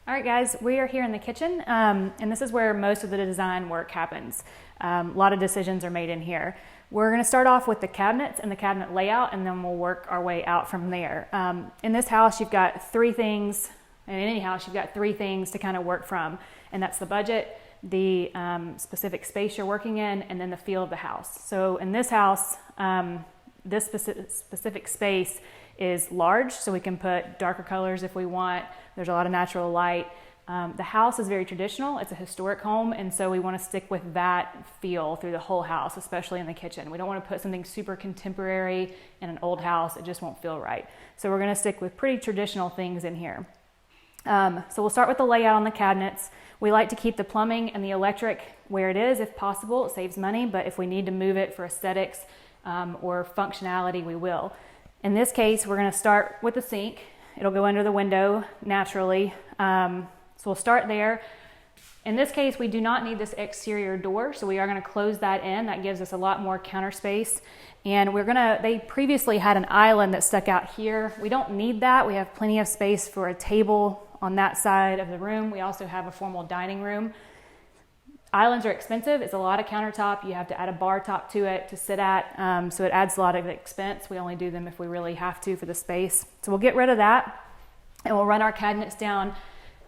All right, guys, we are here in the kitchen, and this is where most of the design work happens. A lot of decisions are made in here. We're going to start off with the cabinets and the cabinet layout, and then we'll work our way out from there. In this house, you've got three things, and in any house, you've got three things to kind of work from, and that's the budget, the specific space you're working in, and then the feel of the house. So in this house, this specific space is large, so we can put darker colors if we want. There's a lot of natural light. The house is very traditional. It's a historic home, and so we want to stick with that feel through the whole house, especially in the kitchen. We don't want to put something super contemporary in an old house. It just won't feel right. So we're going to stick with pretty traditional things in here. So we'll start with the layout on the cabinets. We like to keep the plumbing and the electric where it is if possible. It saves money, but if we need to move it for aesthetics or functionality, we will. In this case, we're going to start with the sink. It'll go under the window naturally. So we'll start there. In this case, we do not need this exterior door, so we are going to close that in. That gives us a lot more counter space. And they previously had an island that stuck out here. We don't need that. We have plenty of space for a table on that side of the room. We also have a formal dining room. Islands are expensive. It's a lot of countertop. You have to add a bar top to it to sit at, so it adds a lot of expense. We only do them if we really have to for the space. So we'll get rid of that, and we'll run our cabinets down,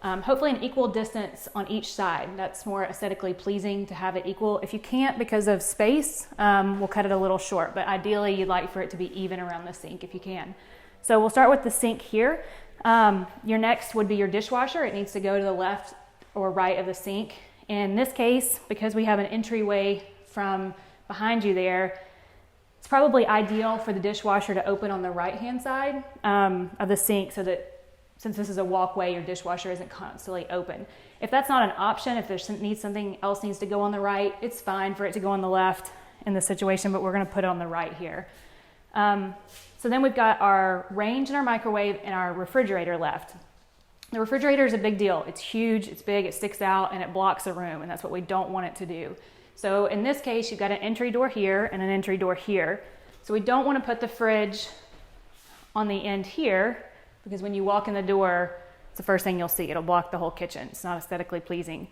hopefully an equal distance on each side. That's more aesthetically pleasing to have it equal. If you can't because of space, we'll cut it a little short, but ideally you'd like for it to be even around the sink if you can. So we'll start with the sink here. Your next would be your dishwasher. It needs to go to the left or right of the sink. In this case, because we have an entryway from behind you there, it's probably ideal for the dishwasher to open on the right-hand side of the sink so that since this is a walkway, your dishwasher isn't constantly open. If that's not an option, if something else needs to go on the right, it's fine for it to go on the left in this situation, but we're gonna put it on the right here. So then we've got our range and our microwave and our refrigerator left. The refrigerator is a big deal. It's huge, it's big, it sticks out, and it blocks a room, and that's what we don't want it to do. So in this case, you've got an entry door here and an entry door here. So we don't want to put the fridge on the end here, because when you walk in the door, it's the first thing you'll see. It'll block the whole kitchen. It's not aesthetically pleasing.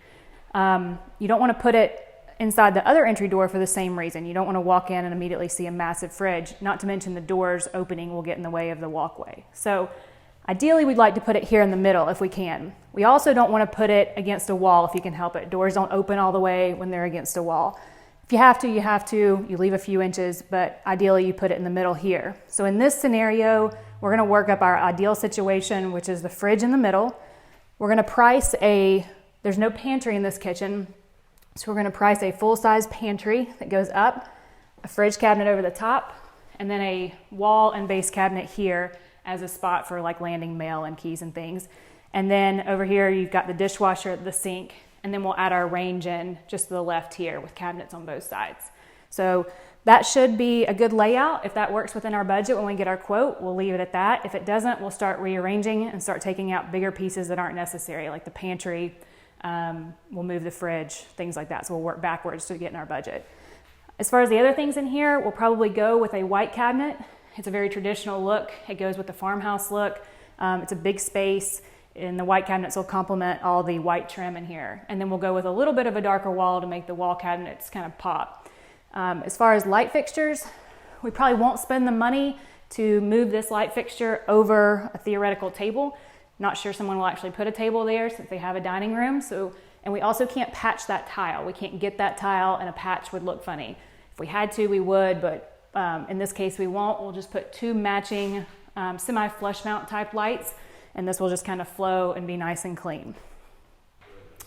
You don't want to put it inside the other entry door for the same reason. You don't want to walk in and immediately see a massive fridge, not to mention the doors opening will get in the way of the walkway. So ideally, we'd like to put it here in the middle if we can. We also don't want to put it against a wall if you can help it. Doors don't open all the way when they're against a wall. If you have to, you have to. You leave a few inches, but ideally you put it in the middle here. So in this scenario, we're going to work up our ideal situation, which is the fridge in the middle. We're going to price there's no pantry in this kitchen, so we're going to price a full-size pantry that goes up, a fridge cabinet over the top, and then a wall and base cabinet here as a spot for like landing mail and keys and things. And then over here, you've got the dishwasher, the sink, and then we'll add our range in just to the left here with cabinets on both sides. So that should be a good layout. If that works within our budget when we get our quote, we'll leave it at that. If it doesn't, we'll start rearranging and start taking out bigger pieces that aren't necessary, like the pantry, we'll move the fridge, things like that. So we'll work backwards to get in our budget. As far as the other things in here, we'll probably go with a white cabinet. It's a very traditional look. It goes with the farmhouse look. It's a big space, and the white cabinets will complement all the white trim in here. And then we'll go with a little bit of a darker wall to make the wall cabinets kind of pop. As far as light fixtures, we probably won't spend the money to move this light fixture over a theoretical table. Not sure someone will actually put a table there since they have a dining room. And we also can't patch that tile. We can't get that tile, and a patch would look funny. If we had to, we would, but in this case, we won't. We'll just put two matching semi-flush mount type lights, and this will just kind of flow and be nice and clean.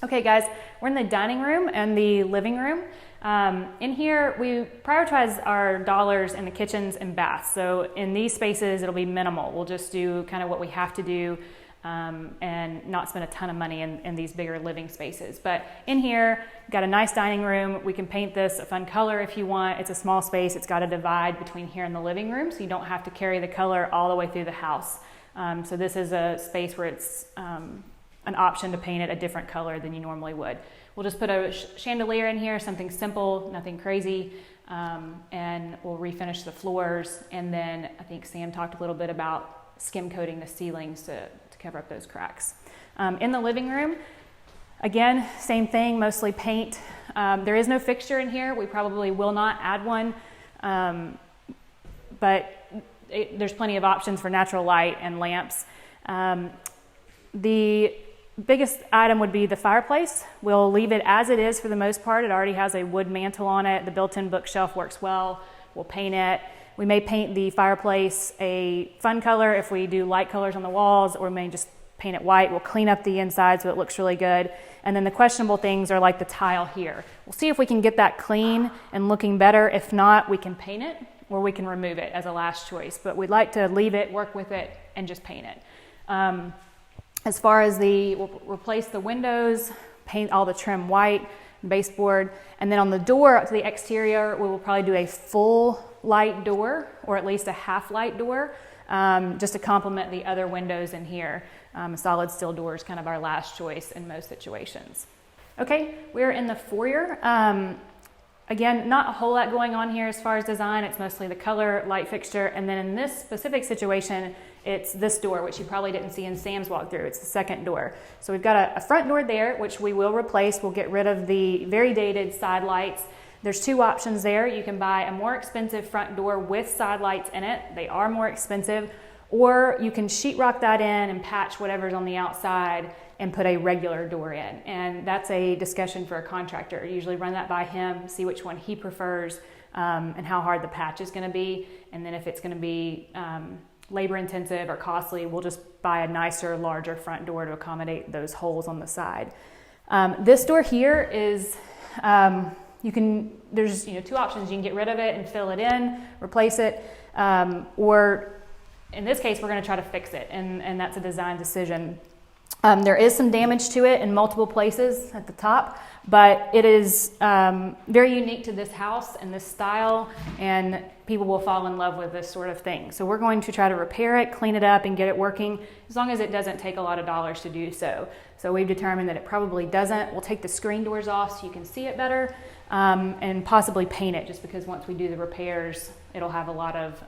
Okay, guys, we're in the dining room and the living room. In here, we prioritize our dollars in the kitchens and baths. So in these spaces, it'll be minimal. We'll just do kind of what we have to do and not spend a ton of money in these bigger living spaces. But in here, got a nice dining room. We can paint this a fun color if you want. It's a small space. It's got a divide between here and the living room, so you don't have to carry the color all the way through the house. So this is a space where it's an option to paint it a different color than you normally would. We'll just put a chandelier in here, something simple, nothing crazy, and we'll refinish the floors. And then I think Sam talked a little bit about skim coating the ceilings to cover up those cracks. In the living room, again, same thing, mostly paint. There is no fixture in here. We probably will not add one, but there's plenty of options for natural light and lamps. The biggest item would be the fireplace. We'll leave it as it is for the most part. It already has a wood mantle on it. The built-in bookshelf works well. We'll paint it. We may paint the fireplace a fun color if we do light colors on the walls, or we may just paint it white. We'll clean up the inside so it looks really good. And then the questionable things are like the tile here. We'll see if we can get that clean and looking better. If not, we can paint it, or we can remove it as a last choice. But we'd like to leave it, work with it, and just paint it. As far as we'll replace the windows, paint all the trim white, baseboard, and then on the door up to the exterior, we will probably do a full light door, or at least a half light door, just to complement the other windows in here. A solid steel door is kind of our last choice in most situations. Okay, we're in the foyer. Again, not a whole lot going on here as far as design. It's mostly the color, light fixture, and then in this specific situation, it's this door, which you probably didn't see in Sam's walkthrough. It's the second door. So we've got a front door there, which we will replace. We'll get rid of the very dated side lights. There's two options there. You can buy a more expensive front door with side lights in it. They are more expensive. Or you can sheetrock that in and patch whatever's on the outside and put a regular door in. And that's a discussion for a contractor. Usually run that by him, see which one he prefers, and how hard the patch is gonna be. And then if it's gonna be labor intensive or costly, we'll just buy a nicer, larger front door to accommodate those holes on the side. This door here is, there's two options. You can get rid of it and fill it in, replace it, or in this case, we're gonna try to fix it, and that's a design decision. There is some damage to it in multiple places at the top, but it is very unique to this house and this style, and people will fall in love with this sort of thing. So we're going to try to repair it, clean it up, and get it working, as long as it doesn't take a lot of dollars to do so. So we've determined that it probably doesn't. We'll take the screen doors off so you can see it better, and possibly paint it, just because once we do the repairs, it'll have a lot of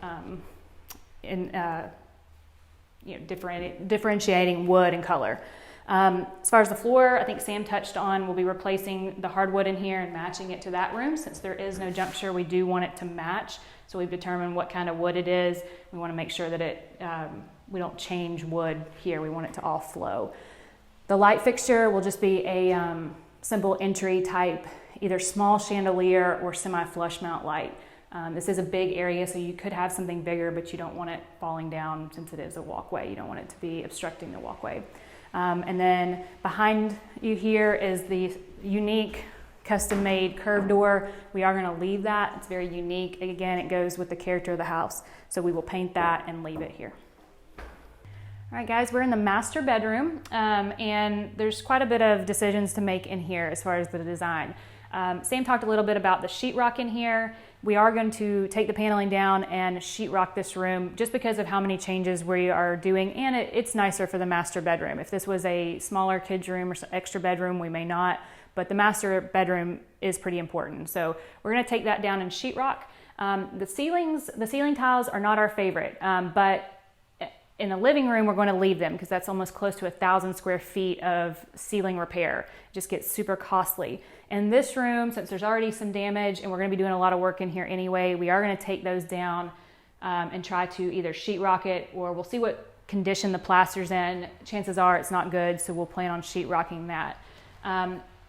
differentiating wood and color. As far as the floor, I think Sam touched on, we'll be replacing the hardwood in here and matching it to that room. Since there is no juncture, we do want it to match. So we've determined what kind of wood it is. We want to make sure that we don't change wood here. We want it to all flow. The light fixture will just be a simple entry type, either small chandelier or semi-flush mount light. This is a big area, so you could have something bigger, but you don't want it falling down since it is a walkway. You don't want it to be obstructing the walkway. And then behind you here is the unique custom-made curved door. We are going to leave that. It's very unique. Again, it goes with the character of the house. So we will paint that and leave it here. All right, guys, we're in the master bedroom, and there's quite a bit of decisions to make in here as far as the design. Sam talked a little bit about the sheetrock in here. We are going to take the paneling down and sheetrock this room just because of how many changes we are doing, and it's nicer for the master bedroom. If this was a smaller kids room or extra bedroom, we may not, but the master bedroom is pretty important. So we're going to take that down and sheetrock. The ceiling tiles are not our favorite, but in the living room, we're going to leave them because that's almost close to 1,000 square feet of ceiling repair. It just gets super costly. In this room, since there's already some damage and we're going to be doing a lot of work in here anyway, we are going to take those down and try to either sheetrock it, or we'll see what condition the plaster's in. Chances are it's not good, so we'll plan on sheetrocking that.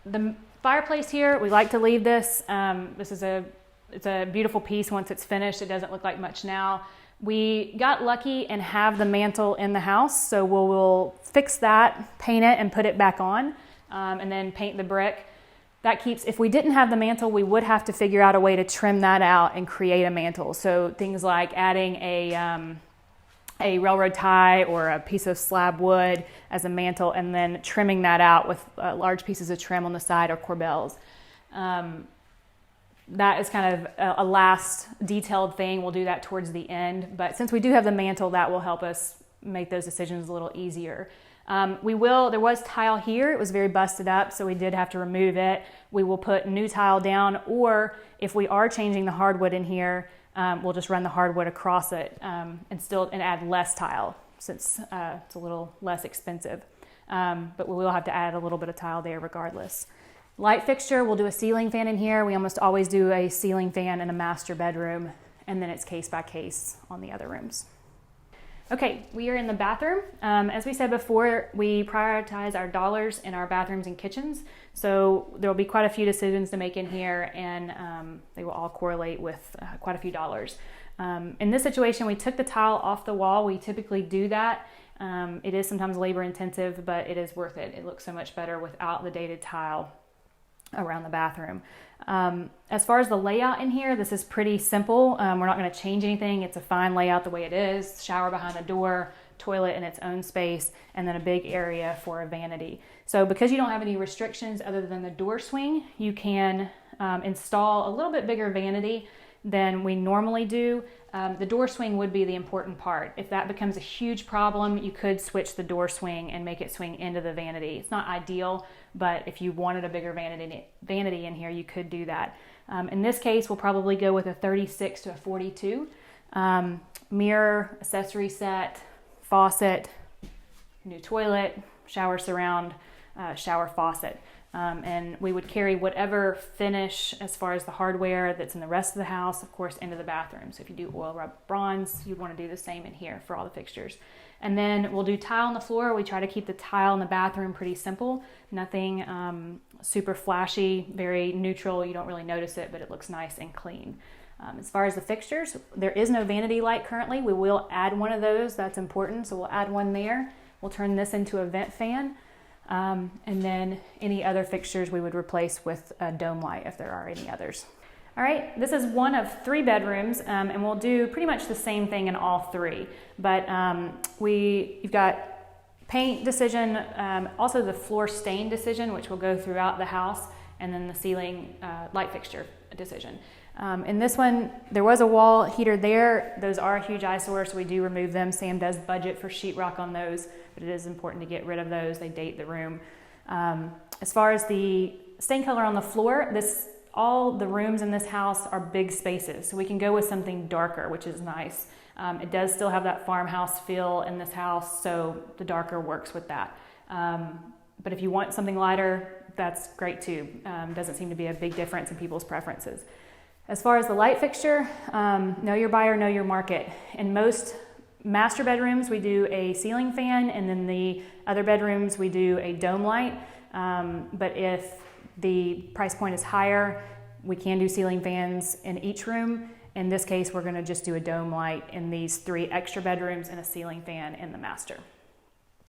The fireplace here, we like to leave this. It's a beautiful piece once it's finished. It doesn't look like much now. We got lucky and have the mantle in the house, so we'll fix that, paint it, and put it back on, and then paint the brick. That keeps, if we didn't have the mantle, we would have to figure out a way to trim that out and create a mantle. So things like adding a railroad tie or a piece of slab wood as a mantle, and then trimming that out with large pieces of trim on the side or corbels. That is kind of a last detailed thing. We'll do that towards the end. But since we do have the mantle, that will help us make those decisions a little easier. There was tile here. It was very busted up, so we did have to remove it. We will put new tile down, or if we are changing the hardwood in here, we'll just run the hardwood across it and add less tile. since it's a little less expensive. But we will have to add a little bit of tile there regardless. Light fixture, we'll do a ceiling fan in here. We almost always do a ceiling fan in a master bedroom, and then it's case by case on the other rooms. Okay, we are in the bathroom. As we said before, we prioritize our dollars in our bathrooms and kitchens. So there will be quite a few decisions to make in here, and they will all correlate with quite a few dollars. In this situation, we took the tile off the wall. We typically do that. It is sometimes labor intensive, but it is worth it. It looks so much better without the dated tile around the bathroom. As far as the layout in here, this is pretty simple. We're not going to change anything. It's a fine layout the way it is. Shower behind the door, toilet in its own space, and then a big area for a vanity. So because you don't have any restrictions other than the door swing, you can install a little bit bigger vanity than we normally do. The door swing would be the important part. If that becomes a huge problem, you could switch the door swing and make it swing into the vanity. It's not ideal, but if you wanted a bigger vanity in here, you could do that. In this case, we'll probably go with a 36 to a 42. Mirror, accessory set, faucet, new toilet, shower surround, shower faucet. And we would carry whatever finish as far as the hardware that's in the rest of the house, of course, into the bathroom. So if you do oil rub bronze, you'd want to do the same in here for all the fixtures. And then we'll do tile on the floor. We try to keep the tile in the bathroom pretty simple, nothing super flashy, very neutral. You don't really notice it, but it looks nice and clean. As far as the fixtures, there is no vanity light currently. We will add one of those. That's important. So we'll add one there. We'll turn this into a vent fan. And then any other fixtures we would replace with a dome light if there are any others. All right, this is one of 3 bedrooms, and we'll do pretty much the same thing in all 3. But you've got paint decision, also the floor stain decision, which will go throughout the house, and then the ceiling light fixture decision. In this one, there was a wall heater there. Those are a huge eyesore, so we do remove them. Sam does budget for sheetrock on those, but it is important to get rid of those. They date the room. As far as the stain color on the floor, all the rooms in this house are big spaces, so we can go with something darker, which is nice. It does still have that farmhouse feel in this house, so the darker works with that. But if you want something lighter, that's great too. Doesn't seem to be a big difference in people's preferences. As far as the light fixture, know your buyer, know your market. In most master bedrooms, we do a ceiling fan, and then the other bedrooms, we do a dome light. But if the price point is higher, we can do ceiling fans in each room. In this case, we're going to just do a dome light in these 3 extra bedrooms and a ceiling fan in the master.